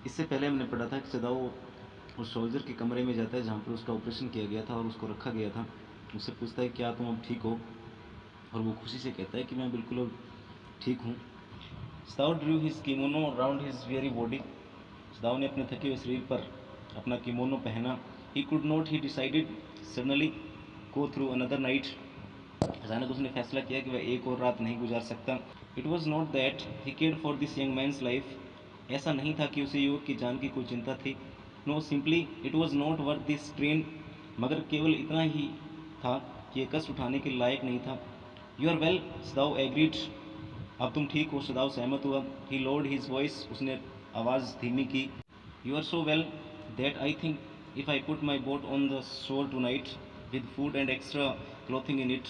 इससे पहले हमने पढ़ा था कि सदाओ उस सोल्जर के कमरे में जाता है जहाँ पर उसका ऑपरेशन किया गया था और उसको रखा गया था। उससे पूछता है क्या तुम अब ठीक हो, और वो खुशी से कहता है कि मैं बिल्कुल अब ठीक हूँ। Sadao drew his kimono around his very body. Sadao ने अपने थके हुए शरीर पर अपना किमोनो पहना। He could not, he decided suddenly go through another night. अचानक उसने फैसला किया कि वह एक और रात नहीं गुजार सकता। It was not that he cared for this young man's life. ऐसा नहीं था कि उसे युवक की जान की कोई चिंता थी। No, simply it was not worth this strain. मगर केवल इतना ही था कि यह कष्ट उठाने के लायक नहीं था। You are well, Sadao agreed. अब तुम ठीक हो, सदाओ सहमत हुआ। ही लोड हिज वॉइस, उसने आवाज़ धीमी की। You are so well that I think if I put my boat on the shore tonight with food and extra clothing in it.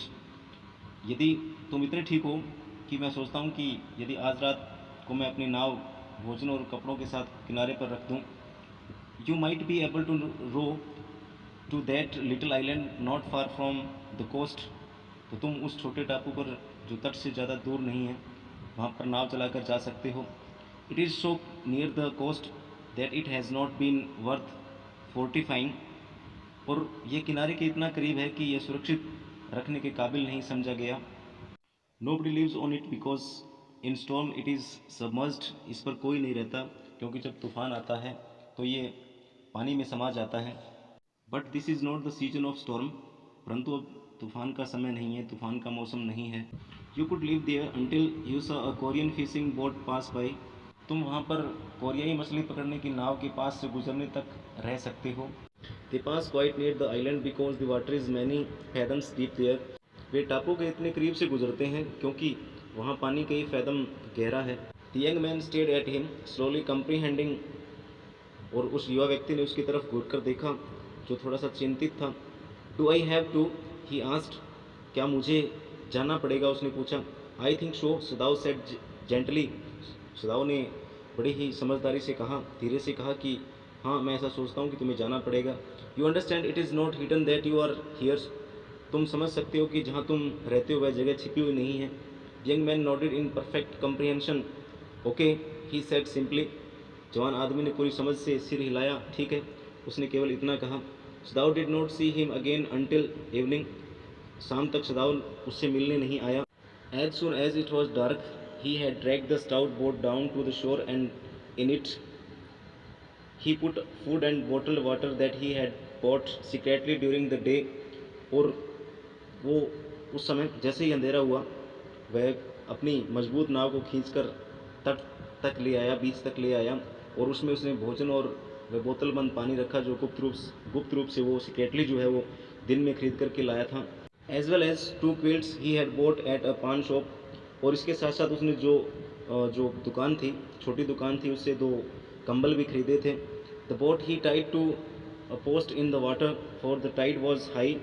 यदि तुम इतने ठीक हो कि मैं सोचता हूँ कि यदि आज रात को मैं अपनी नाव भोजन और कपड़ों के साथ किनारे पर रख दूँ, you might be able to row to that little island not far from the coast. तो तुम उस छोटे टापू पर जो तट से ज़्यादा दूर नहीं है वहाँ पर नाव चलाकर जा सकते हो। It is so near the coast that it has not been worth fortifying. और ये किनारे के इतना करीब है कि यह सुरक्षित रखने के काबिल नहीं समझा गया। Nobody lives on it because in storm it is submerged। इस पर कोई नहीं रहता क्योंकि जब तूफान आता है तो ये पानी में समा जाता है। But this is not the season of storm. परंतु अब तूफान का समय नहीं है, तूफान का मौसम नहीं है। You could live there until you saw a Korean fishing boat pass by. तुम वहाँ पर कोरियाई मछली पकड़ने की नाव के पास से गुजरने तक रह सकते हो। They pass quite near the island because the water is many fathoms deep there. वे टापू के इतने करीब से गुजरते हैं क्योंकि वहाँ पानी कई फैदम गहरा है। The young man stayed at him slowly comprehending. और उस युवा व्यक्ति ने उसकी तरफ घूर कर देखा जो थोड़ा सा चिंतित था। Do I have to, he asked. क्या मुझे जाना पड़ेगा, उसने पूछा। I think so, Sadao said gently. Sadao ने बड़ी ही समझदारी से कहा, धीरे से कहा कि हाँ, मैं ऐसा सोचता हूँ कि तुम्हें जाना पड़ेगा। You understand it is not hidden that you are here. तुम समझ सकते हो कि जहाँ तुम रहते हो वह जगह छिपी हुई नहीं है। Young man noted in perfect comprehension. Okay, he said simply. जवान आदमी ने पूरी समझ से सिर हिलाया। ठीक है, उसने केवल इतना कहा। Sadao did not see him again until evening. शाम तक सदाओ उससे मिलने नहीं आया। As soon as it was dark he had dragged the stout boat down to the shore and in it he put food and bottled water that he had bought secretly during the day. और वो उस समय जैसे ही अंधेरा हुआ वह अपनी मजबूत नाव को खींचकर तट तक ले आया, बीच तक ले आया, और उसमें उसने भोजन और वह बोतलबंद पानी रखा जो गुप्त रूप से वो सिक्रेटली जो है वो दिन में खरीद करके लाया था। As well as 2 quilts he had bought at a paan shop. और इसके साथ साथ उसने जो दुकान थी, छोटी दुकान थी, उससे 2 कंबल भी खरीदे थे। The boat he tied to a post in the water for the tide was high.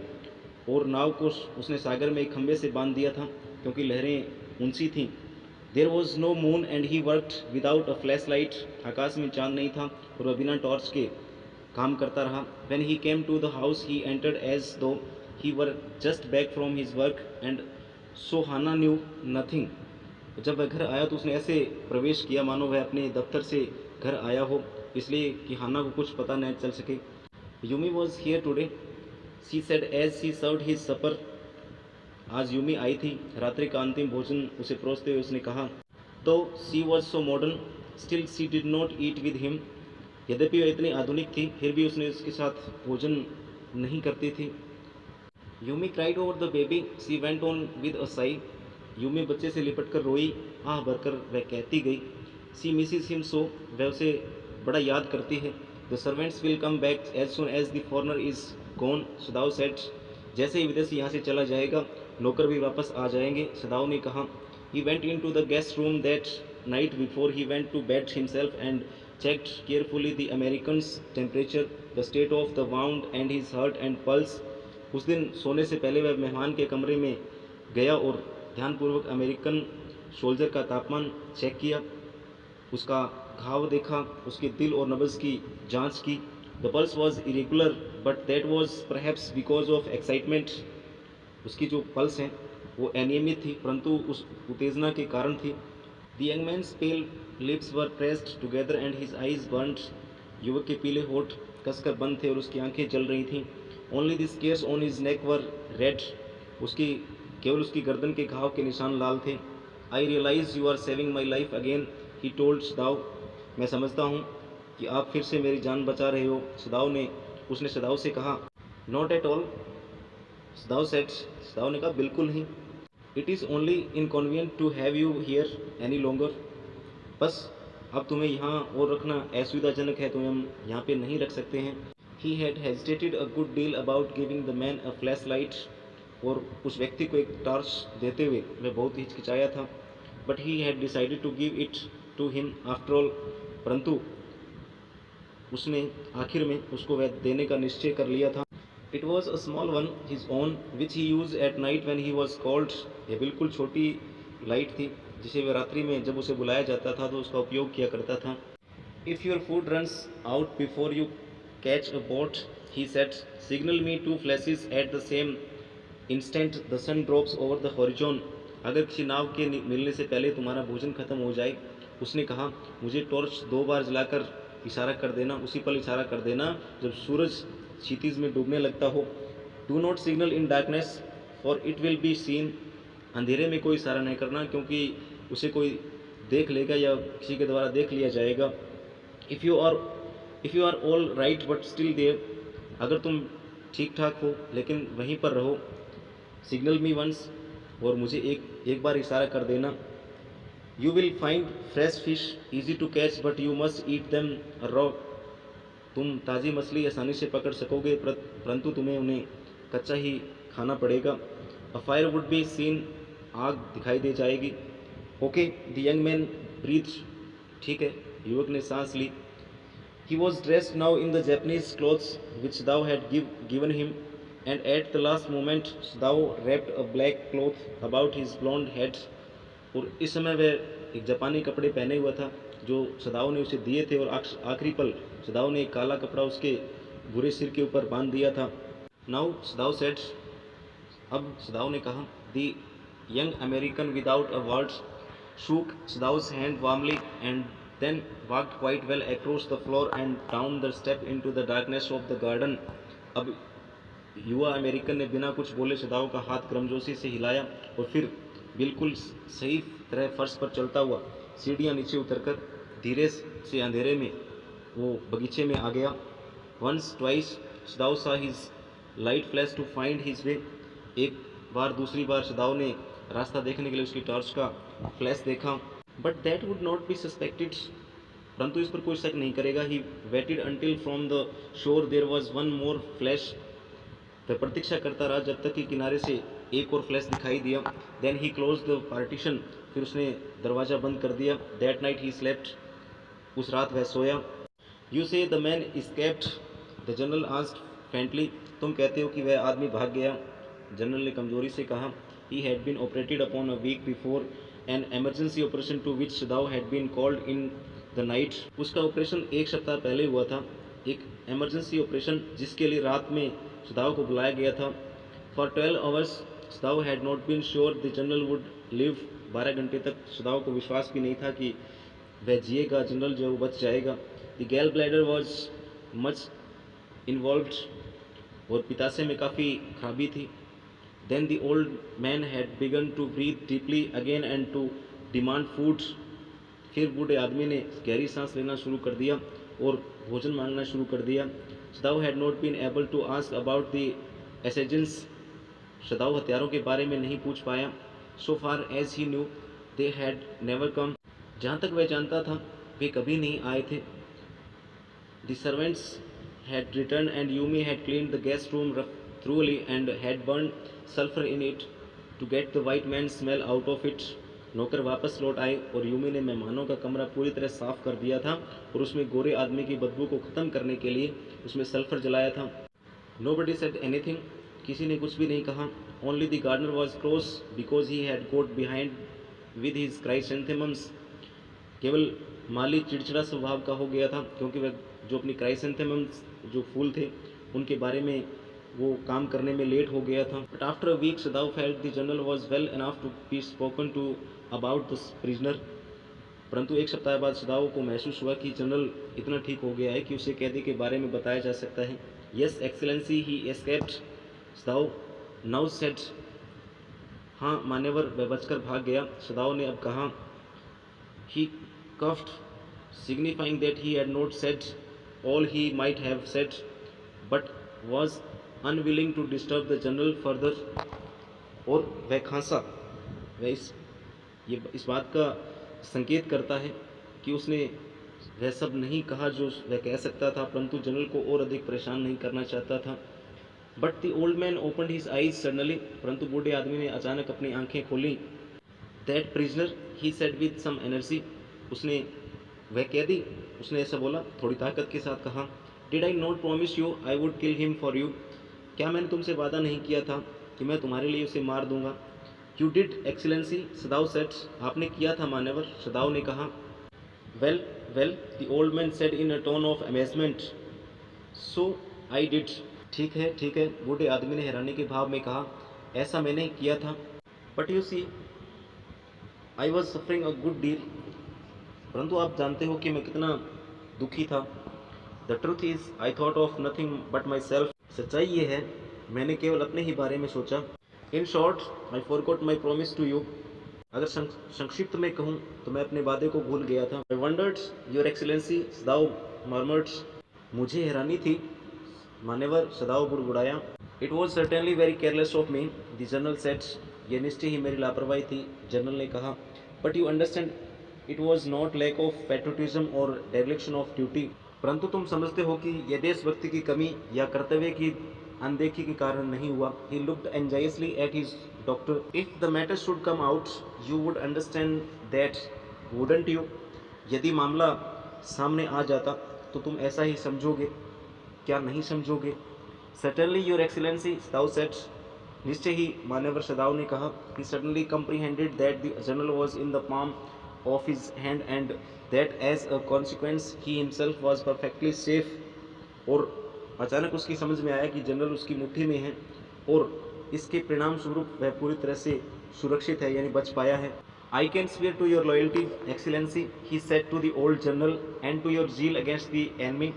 और नाव को उसने सागर में एक खंभे से बांध दिया था क्योंकि लहरें ऊंची थीं। There was no moon and he worked without a flash light. आकाश में चांद नहीं था और वह बिना टॉर्च के काम करता रहा। When he came to the house he entered as though he were just back from his work and so Hana knew nothing. जब वह घर आया तो उसने ऐसे प्रवेश किया मानो वह अपने दफ्तर से घर आया हो, इसलिए कि हाना को कुछ पता न चल सके। Yumi was here today, she said as she served his supper. आज यूमी आई थी, रात्रि का अंतिम भोजन उसे परोसते हुए उसने कहा। तो she was so modern still she did not eat with him. यद्यपि वह इतनी आधुनिक थी फिर भी उसने उसके साथ भोजन नहीं करती थी। Yumi cried over the baby, she went on with a Sai. Yumi बच्चे से लिपट कर रोई, आह भरकर वह कहती गई। सी मिसिस हिम सो, वह उसे बड़ा याद करती है। The servants will come back as soon as the foreigner is gone, Sadao said. जैसे ही विदेशी यहाँ से चला जाएगा नौकर भी वापस आ जाएंगे, सदाओ ने कहा। He went in to the guest room that night before he went to bed himself and checked carefully the American's temperature, the state of the wound and his heart and pulse। उस दिन सोने से पहले वह मेहमान के कमरे में गया और ध्यानपूर्वक अमेरिकन सोल्जर का तापमान चेक किया, उसका घाव देखा, उसके दिल और नब्ज़ की जांच की। The pulse was irregular but that was perhaps because of excitement. उसकी जो पल्स हैं वो अनियमित थी परंतु उस उत्तेजना के कारण थी। The young man's pale lips were pressed together and his eyes burned. युवक के पीले होठ कसकर बंद थे और उसकी आंखें जल रही थीं। Only the scars on his neck were red. केवल उसकी गर्दन के घाव के निशान लाल थे। I realize you are saving my life again, he told Sadao. मैं समझता हूँ कि आप फिर से मेरी जान बचा रहे हो, उसने सदाव से कहा। नॉट एट ऑल, सदाव ने कहा, बिल्कुल नहीं। It is only inconvenient to have you here any longer. बस अब तुम्हें यहाँ और रखना असुविधाजनक है, तुम्हें हम यहाँ पे नहीं रख सकते हैं। He had hesitated a good deal about giving the man a flash light. और उस व्यक्ति को एक टॉर्च देते हुए वह बहुत हिचकिचाया था। But he had decided to give it to him after all. परंतु उसने आखिर में उसको वह देने का निश्चय कर लिया था। It was a small one, his own, which he use at night when he was called. यह बिल्कुल छोटी लाइट थी जिसे वह रात्रि में जब उसे बुलाया जाता था तो उसका उपयोग किया करता था। If your food runs out before you catch a boat, he said, signal me 2 flashes at the same instant the sun drops over the horizon. अगर किसी नाव के मिलने से पहले तुम्हारा भोजन खत्म हो जाए, उसने कहा, मुझे टॉर्च 2 बार जलाकर इशारा कर देना, उसी पल इशारा कर देना जब सूरज क्षितिज में डूबने लगता हो। Do not signal in darkness for it will be seen. अंधेरे में कोई इशारा नहीं करना क्योंकि उसे कोई देख लेगा या किसी के द्वारा देख लिया जाएगा। If you are all right but still there. अगर तुम ठीक ठाक हो लेकिन वहीं पर रहो। सिग्नल मी वंस, और मुझे एक बार इशारा कर देना। You will find fresh fish easy to catch but you must eat them raw. तुम ताज़ी मछली आसानी से पकड़ सकोगे परंतु तुम्हें उन्हें कच्चा ही खाना पड़ेगा। A fire would be seen, आग दिखाई दे जाएगी। Okay, the young man breathe, ठीक है, युवक ने सांस ली। He was dressed now in the Japanese clothes which Dao had given him, and at the last moment thou wrapped a black cloth about his blonde head। और इस समय वह एक जापानी कपड़े पहने हुआ था जो सदाव ने उसे दिए थे, और आखिरी पल सदाव ने एक काला कपड़ा उसके बुरे सिर के ऊपर बांध दिया था। नाउ सदाव सेड, अब सदाव ने कहा। The young American without a word shook Sadav's hand warmly and then walked quite well across the floor and down the step into the darkness of the garden। अब युवा अमेरिकन ने बिना कुछ बोले सदाव का हाथ गर्मजोशी से हिलाया और फिर बिल्कुल सही तरह फर्श पर चलता हुआ सीढ़ियाँ नीचे उतरकर धीरे से अंधेरे में वो बगीचे में आ गया। Once twice Sadao saw his light flash to find his way. एक बार दूसरी बार सदाव ने रास्ता देखने के लिए उसकी टॉर्च का फ्लैश देखा। But that would not be suspected, परंतु इस पर कोई शक नहीं करेगा। He waited until from the shore there was one more flash. वह प्रतीक्षा करता रहा जब तक कि किनारे से एक और फ्लैश दिखाई दिया। Then he close the partition, फिर उसने दरवाज़ा बंद कर दिया। दैट नाइट ही स्लेप्ट, उस रात वह सोया। You say the man escaped, the general asked faintly. तुम कहते हो कि वह आदमी भाग गया, जनरल ने कमजोरी से कहा। He had been operated upon a week before an emergency operation to which Sadao had been called in the night. उसका ऑपरेशन एक सप्ताह पहले हुआ था, एक एमरजेंसी ऑपरेशन जिसके लिए रात में सदाव को बुलाया गया था। For 12 hours Sadao had not been sure the general would live. 12 घंटे तक सदाव को विश्वास भी नहीं था कि वह जिएगा, जनरल जो है वो बच जाएगा। द गैल ब्लैडर वॉज मच इन्वॉल्व्ड, और पिताशय में काफ़ी खराबी थी। Then the old man had begun to breathe deeply again and to demand food. फिर बूढ़े आदमी ने गहरी सांस लेना शुरू कर दिया और भोजन मांगना शुरू कर दिया। Sadao had not been able to ask about the assassins. Sadao हथियारों के बारे में नहीं पूछ पाया। So far as he knew they had never come, जहाँ तक वह जानता था वे कभी नहीं आए थे। The servants had returned and Yumi had cleaned the guest room thoroughly and had burned sulfur in it to get the white man's smell out of it। नौकर वापस लौट आए और यूमी ने मेहमानों का कमरा पूरी तरह साफ कर दिया था और उसमें गोरे आदमी की बदबू को ख़त्म करने के लिए उसमें सल्फर जलाया था। Nobody said anything, किसी ने कुछ भी नहीं कहा। Only the gardener was cross because he had got behind with his chrysanthemums। केवल माली चिड़चिड़ा स्वभाव का हो गया था क्योंकि वह जो अपनी क्राइसेंथेमम्स जो फूल थे उनके बारे में वो काम करने में लेट हो गया था। But after a week Sadao felt the general was well enough to be spoken to about the prisoner. परंतु एक सप्ताह बाद सदाओ को महसूस हुआ कि जनरल इतना ठीक हो गया है कि उसे कैदी के बारे में बताया जा सकता है। यस एक्सीलेंसी ही एस्केप्ड, सदाओ नाउ सेड। हाँ मान्यवर, वह बचकर भाग गया, सदाओ ने अब कहा। ही cuffed, signifying that he had not said all he might have said, but was unwilling to disturb the general further। और वह खांसा, वह इस बात का संकेत करता है कि उसने वह सब नहीं कहा जो वह कह सकता था, परंतु जनरल को और अधिक परेशान नहीं करना चाहता था। But the old man opened his eyes suddenly, परंतु बूढ़े आदमी ने अचानक अपनी आंखें खोली। That prisoner, he said with some energy, उसने वह कैदी, उसने ऐसा बोला थोड़ी ताकत के साथ कहा। Did I not promise you I would kill him for you, क्या मैंने तुमसे वादा नहीं किया था कि मैं तुम्हारे लिए उसे मार दूंगा। You did excellency, Sadao said, आपने किया था मान्यवर, सदाओ ने कहा। Well well, the old man said in a tone of amazement, so I did, ठीक है, बूढ़े आदमी ने हैरानी के भाव में कहा, ऐसा मैंने किया था। But you see I was suffering a good deal, परंतु आप जानते हो कि मैं कितना दुखी था। The truth is I thought of nothing but myself, सच्चाई ये है मैंने केवल अपने ही बारे में सोचा। In short I forgot my promise to you, अगर संक्षिप्त में कहूँ तो मैं अपने वादे को भूल गया था। I wondered your excellency, Sadao murmured, मुझे हैरानी थी मान्यवर, सदाओ बुड़बुड़ाया। It was certainly very careless of me, the general said, यह निश्चय ही मेरी लापरवाही थी, जनरल ने कहा। But you understand it was not lack of patriotism or dereliction of duty, परंतु तुम समझते हो कि यह देशभक्ति की कमी या कर्तव्य की अनदेखी के कारण नहीं हुआ। He looked anxiously at his doctor. If the matter should come out you would understand that, wouldn't you, यदि मामला सामने आ जाता तो तुम ऐसा ही समझोगे, क्या नहीं समझोगे। Certainly your excellency, Sadao said, निश्चय ही मान्यवर, सदाओ ने कहा। He suddenly comprehended that the general was in the palm of his hand and that as a consequence he himself was perfectly safe, और अचानक उसकी समझ में आया कि जनरल उसकी मुट्ठी में है और इसके परिणाम स्वरूप वह पूरी तरह से सुरक्षित है, यानी बच पाया है। I can swear to your loyalty, excellency, he said to the old general, and to your zeal against the enemy।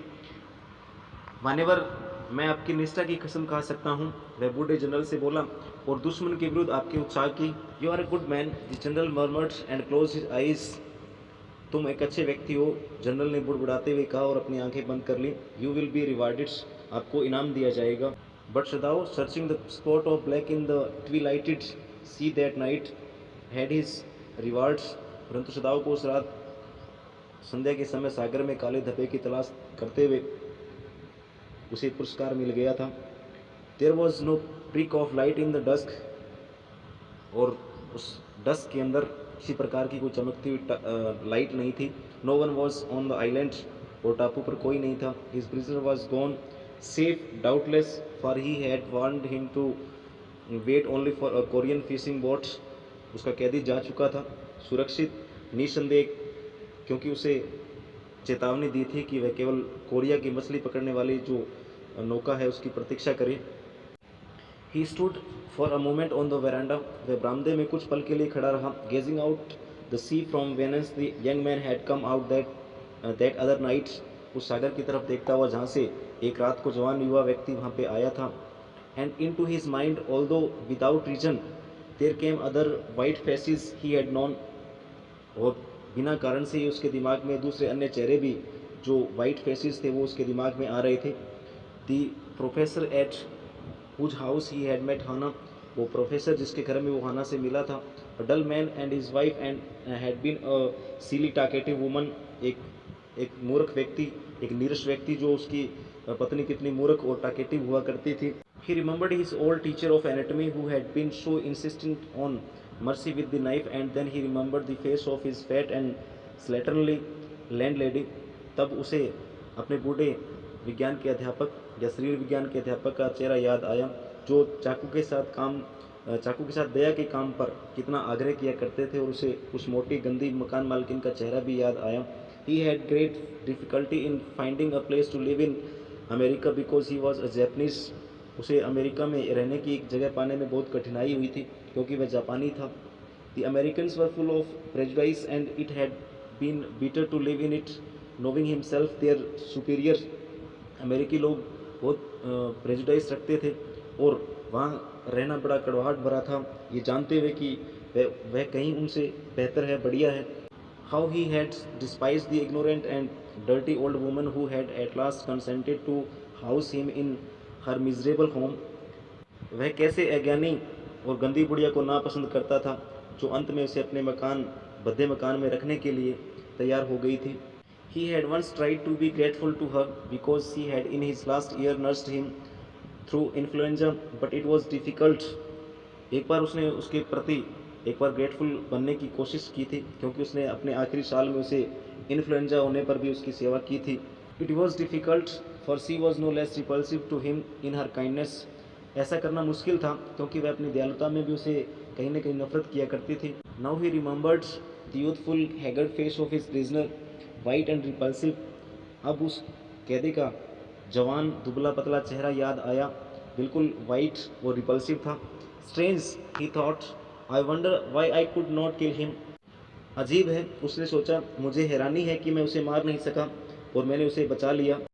मान्यवर, मैं आपकी निष्ठा की कसम खा सकता हूँ, वह बूढ़े जनरल से बोला, और दुश्मन के विरुद्ध आपके उत्साह की। You are a good man, the general murmured and close his eyes, तुम एक अच्छे व्यक्ति हो, जनरल ने बुड़बुड़ाते हुए कहा और अपनी आंखें बंद कर ली। यू विल बी रिवार्डेड, आपको इनाम दिया जाएगा। But Sadao, searching the spot of black in the twilighted sea that night, had his rewards, परंतु सदाओ को उस रात संध्या के समय सागर में काले धब्बे की तलाश करते हुए उसे पुरस्कार मिल गया था। There was no prick of light in the dusk, और उस डस्क के अंदर किसी प्रकार की कोई चमकती हुई लाइट नहीं थी। No one was on the island, और टापू पर कोई नहीं था। His prisoner was gone safe doubtless, for he had warned him to wait only for a Korean fishing boat, उसका कैदी जा चुका था सुरक्षित निसंदेह, क्योंकि उसे चेतावनी दी थी कि वह केवल कोरिया की मछली पकड़ने वाली जो नौका है उसकी प्रतीक्षा करे। He stood for a moment on the veranda, वह बरामदे में कुछ पल के लिए खड़ा रहा। Gazing out the sea from whence the young man had come out that other night, उस सागर की तरफ देखता हुआ जहाँ से एक रात को जवान युवा व्यक्ति वहाँ पे आया था। And into his mind although without reason there came other white faces he had known, और बिना कारण से ही उसके दिमाग में दूसरे अन्य चेहरे भी जो वाइट फेसेस थे वो उसके दिमाग में आ रहे थे। The professor at whose house he had met Hana, वो प्रोफेसर जिसके घर में वो हाना से मिला था। A dull man and his wife and had been a silly talkative woman, एक मूर्ख व्यक्ति, एक नीरस व्यक्ति जो उसकी पत्नी कितनी मूर्ख और टाकेटिव हुआ करती थी। He remembered his old teacher of anatomy who had been so insistent on mercy with the knife, and then he remembered the face of his fat and slatternly landlady, तब उसे अपने बूढ़े विज्ञान के अध्यापक या शरीर विज्ञान के अध्यापक का चेहरा याद आया जो चाकू के साथ दया के काम पर कितना आग्रह किया करते थे, और उसे उस मोटी गंदी मकान मालकिन का चेहरा भी याद आया। He had great difficulty in finding a place to live in America because he was a Japanese, उसे अमेरिका में रहने की एक जगह पाने में बहुत कठिनाई हुई थी क्योंकि वह जापानी था। The Americans were full of prejudice and it had been bitter to live in it, knowing himself their superior. अमेरिकी लोग बहुत प्रेजुडाइज रखते थे और वहाँ रहना बड़ा कड़वाहट भरा था, ये जानते हुए कि वह कहीं उनसे बेहतर है, बढ़िया है. How he had despised the ignorant and dirty old woman who had at last consented to house him in her miserable home. वह कैसे अज्ञानी और गंदी बुढ़िया को नापसंद करता था, जो अंत में उसे अपने भद्दे मकान में रखने के लिए तैयार हो गई थी. He had once tried to be grateful to her because she had in his last year nursed him through influenza, but it was difficult. एक बार उसने उसके प्रति एक बार ग्रेटफुल बनने की कोशिश की थी, क्योंकि उसने अपने आखिरी साल में उसे इन्फ्लुएंजा होने पर भी उसकी सेवा की थी. It was difficult for she was no less repulsive to him in her kindness. ऐसा करना मुश्किल था क्योंकि वह अपनी दयालुता में भी उसे कहीं न कहीं नफरत किया करती थी. Now he remembered the youthful haggard face of his prisoner, white and repulsive. अब उस कैदी का जवान दुबला पतला चेहरा याद आया, बिल्कुल वाइट और रिपल्सिव था. Strange, he thought, I wonder why I could not kill him. अजीब है, उसने सोचा, मुझे हैरानी है कि मैं उसे मार नहीं सका और मैंने उसे बचा लिया.